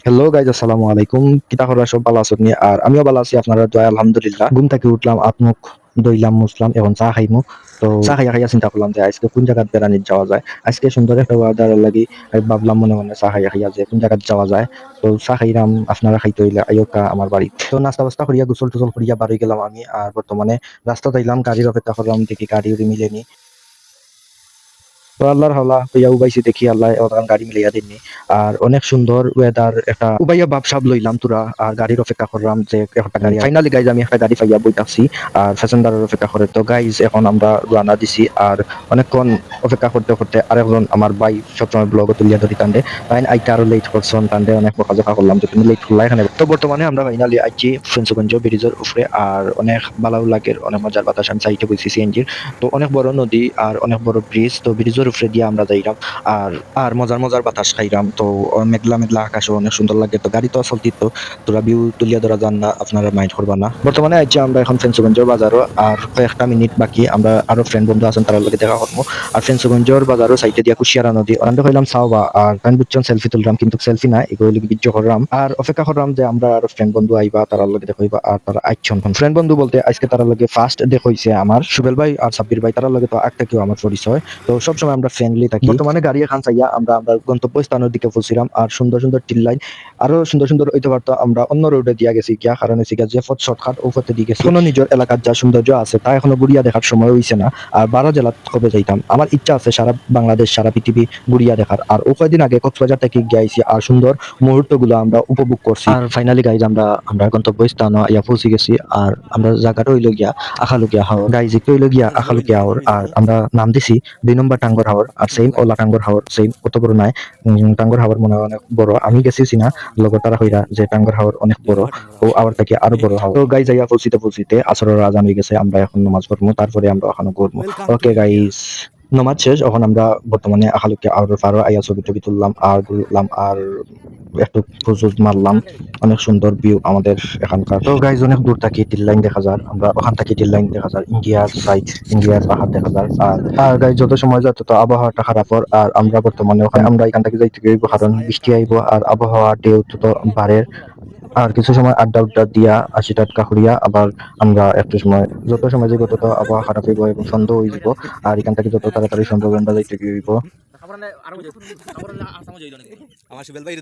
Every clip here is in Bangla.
হ্যালো গাইজ, আসসালামু আলাইকুম। কিতা করা, সব ভালো আছেন নি? আর আমিও ভালো আছি, আপনারা দয়া আলহামদুলিল্লাহ। ঘুম থেকে উঠলাম, হাত মুখ ধুইলাম, মুছলাম, এখন চা খাইমু। তো চা খাইয়া খাইয়া চিন্তা করলাম যে আজকে কোন জায়গায় বেড়ানি যাওয়া যায়। আজকে সুন্দর একটা ওয়েদার লাগি আমি ভাবলাম মনে মনে চা খাইয়া খাইয়া যে কোন জায়গায় যাওয়া যায়। তো চা খাইলাম, আপনারা খাইতে হইলে আইয়কা আমার বাড়ি। তো নাস্তা বাস্তা করিয়া গোসল টোসল করিয়া বাড়ি গেলাম আমি। আর বর্তমানে রাস্তা আইলাম, গাড়ির অপেক্ষা করলাম, দেখি গাড়ি উড়ি মিলেনি। তো আল্লাহর হাওলা হইয়া উবাইছি, দেখি আল্লাহ ওখান গাড়ি মিলাইয়া দিননি। আর অনেক সুন্দর ওয়েদার, একটা উবাইয়া ভাবসাব লইলাম তুরা। আর গাড়ির অপেক্ষা করলাম যে একটা গাড়ি ফাইনালি গাইজ আমি একটা গাড়ি পাইয়া বইতাছি। আর প্যাসেঞ্জারের অপেক্ষা করে। তো গাইজ এখন আমরা রানা দিছি। আর অনেকক্ষণ অপেক্ষা করতে করতে আরেকজন আমার ভাই সবসময় ব্লগ তুলিয়া ধরি টান্ডে ফাইন আইটা আরো লেট করছেন টান্ডে, অনেক বকাঝকা করলাম যে তুমি লেট করলা এখানে। তো বর্তমানে আমরা ফাইনালি আইছি ফ্রেন্সগঞ্জ ব্রিজের উপরে। আর অনেক ভালো লাগে, অনেক মজার বাতাস, আমি সাইডে বইছি সিএনজির। তো অনেক বড় নদী আর অনেক বড় ব্রিজ, তো ব্রিজের উপরে দিয়ে আমরা যাইলাম। আর আর মজার মজার বাতাস খাইলাম। তো মেঘলা মেঘলা আকাশও অনেক সুন্দর লাগে। তো গাড়ি তো চলতি, তো তোরা ভিউ তুলিয়া ধরা যান না, আপনারা মাইন্ড করবা না। বর্তমানে আইছি আমরা এখন ফেন্সগঞ্জের বাজারও। আর কয়েকটা মিনিট বাকি, আমরা আরো ফ্রেন্ড বন্ধু আছেন তার লগে দেখা করবো। আর ফেন্সগঞ্জের বাজারও সাইডে দিয়া কুশিয়ারা নদী ওখানে কইলাম চাওবা। আর তাই বুঝছেন সেলফি তুললাম, কিন্তু সেলফি না, এগুলো ভিডিও করলাম। আর অপেক্ষা করলাম যে আমরা আরো ফ্রেন্ড বন্ধু আইবা, তার লগে দেখা হইবা। আর তারা আইছন ফ্রেন্ড বন্ধু বলতে আজকে তার লগে ফার্স্ট দেখ হইছে আমার সুবেল ভাই আর সাব্বির ভাই, তার লগে তো আগ থেকেও আমার পরিচয়। তো সবসময় আমরা ফ্রেন্ডলি থাকি। বর্তমানে গাড়ি এখান চাইয়া আমরা আমরা গন্তব্যস্থানের দিকে পৌঁছিলাম। আর সুন্দর সুন্দর টিল লাইন আরো সুন্দর সুন্দর হইতে পারতো, আমরা অন্য রোডে দিয়া গেছি গিয়া, কারণ হচ্ছে গিয়া যে পথ শর্টকাট ও পথে দিয়ে গেছি। কোনো নিজের এলাকার যা সৌন্দর্য আছে তা এখনো গুড়িয়া দেখার সময় হইছে না। আর 12 জেলা কবে যাইতাম, আমার ইচ্ছা আছে সারা বাংলাদেশ সারা পৃথিবী গুড়িয়া দেখার। আর ও কয়েকদিন আগে কক্সবাজার থেকে গিয়েছি, আর সুন্দর মুহূর্তগুলো আমরা উপভোগ করছি। আর ফাইনালি গাইজ আমরা আমরা গন্তব্যস্থান ইয়া পৌঁছে গেছি। আর আমরা জায়গাটা হইলো গিয়া আখালুকিয়া হাওর গাইজ, একটু হইলো গিয়া আখালুকিয়া হাওর। আর আমরা নাম দিছি 2 নম্বর টাঙ্গর হাওর। আর সেম ওলা টাঙ্গর হাওর সেম, অত বড় নাই। টাঙ্গর হাওর মনে হয় অনেক বড়, আমি গেছি না লগর তারা হইরা যে টাঙ্গর হাওর অনেক বড়, ও আবার থেকে আরো বড় হাওর। তো গাইজ যাইয়া পৌঁছিতে পৌঁছিতে আসরের আজান হয়ে গেছে, আমরা এখন নামাজ পড়বো, তারপরে আমরা ওখানে ঘুরবো। ওকে গাইজ, নামাজ শেষ, এখন আমরা বর্তমানে আখালুকিয়া আওয়ারের পাড়ে আইয়া ছবি টবি তুললাম আর ঘুরলাম। আর একটু পোজ মারলাম। অনেক সুন্দর ভিউ আমাদের এখানকার। তো গাইজ অনেক দূর থেকে টিল লাইন দেখা যায়, আমরা ওখান থেকে টিল লাইন দেখা যায়, ইন্ডিয়ার সাইড, ইন্ডিয়ার পাহাড় দেখা যায়। আর গাইজ যত সময় যায় তত আবহাওয়াটা খারাপ হয়। আর আমরা বর্তমানে ওখানে আমরা এখান থেকে যাইতে গেব, কারণ বৃষ্টি আইব আর আবহাওয়া ঢেউ তত বাড়ে। আর কিছু সময় আড্ডা উড্ডা দিয়া 80 টাকা করিয়া আবার আমরা একটু সময়, যত সময় যাইব তত আবহাওয়া খারাপ হইব এবং সন্দেহ হয়ে যাব। আর এখান থেকে যত তাড়াতাড়ি সম্ভব আমরা যাইতে গেব। আমার সুবেল ভাই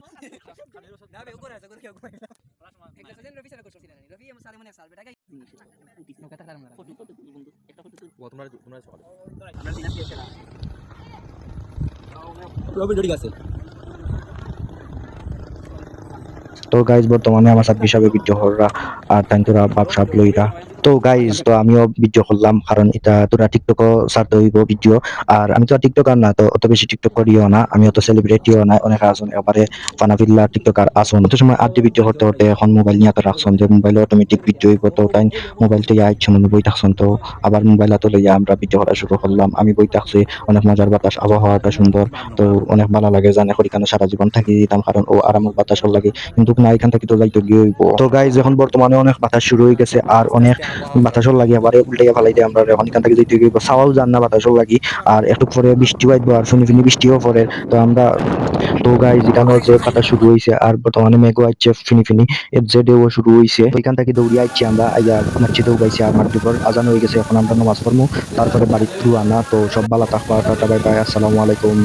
আছে। তো গাইজ বর্তমানে আমার সাথে হিসাবে ভিডিও হররা। আর তাই তোরা ভাবসাব লইরা। তো গাইজ তো আমিও ভিডিও করলাম, কারণ এটা তোরা টিকটকও ছাড়তে হইব ভিডিও। আর আমি তো টিকটকার না, তো অত বেশি টিকটক করিও না, আমি অত সেলিব্রিটিও না। অনেক আসুন এবারে ফানাফিল্লা টিকটকার আসুন, অত সময় আড্ডি ভিডিও করতে করতে এখন মোবাইল নিয়ে তো রাখছেন যে মোবাইলে অটোমেটিক ভিডিও হইব। তো তাই মোবাইল থেকে আইছে মনে বই থাকছেন, তো আবার মোবাইল হাতে লইয়া আমরা ভিডিও করা শুরু করলাম। আমি বই থাকছি, অনেক মজার বাতাস, আবহাওয়াটা সুন্দর। তো অনেক ভালো লাগে, জানে এখানে সারা জীবন থাকি দিতাম, কারণ ও আরামের বাতাসও লাগে। কিন্তু না, এখান থেকে তো যাইতে গিয়ে হইব। তো গাইজ এখন বর্তমানে অনেক বাতাস শুরু হয়ে গেছে, আর অনেক বাতাসও লাগে, আবার উল্টাইয়া ফালাই দিয়ে আমরা এখন এখান থেকে যেতে গিয়ে সাওয়াও যান না, বাতাসও লাগি। আর একটু পরে বৃষ্টি আইব, আর ফিনি ফিনি বৃষ্টিও পড়ে। তো আমরা তো গাইজ এখানে যে বাতাস শুরু হয়েছে, আর বর্তমানে মেঘও আইছে ফিনি ফিনি, এর যে ঢেউ শুরু হয়েছে। ওইখান থেকে দৌড়িয়ে আইছি আমরা, আইয়া মসজিদে উগাইছি। আর মাগরিবের আজান হয়ে গেছে, এখন আমরা নামাজ পড়বো, তারপরে বাড়ি থ্রু আনা। তো সব ভালো থাকবা, টাটা বাই বাই, আসসালামু আলাইকুম।